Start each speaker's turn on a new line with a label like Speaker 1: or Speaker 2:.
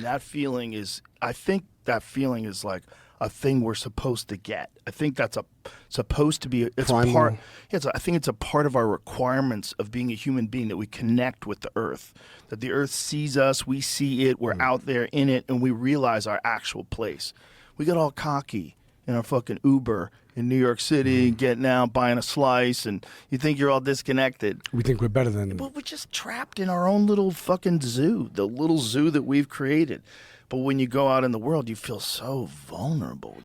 Speaker 1: that feeling is, I think that feeling is like a thing we're supposed to get. I think that's supposed to be, it's
Speaker 2: Primal.
Speaker 1: part, yeah, I think it's a part of our requirements of being a human being, that we connect with the earth, that the earth sees us, we see it, we're out there in it, and we realize our actual place. We got all cocky in our fucking Uber in New York City, getting out, buying a slice, and you think you're all disconnected.
Speaker 2: We think we're better than
Speaker 1: But we're just trapped in our own little fucking zoo, the little zoo that we've created. But when you go out in the world, you feel so vulnerable.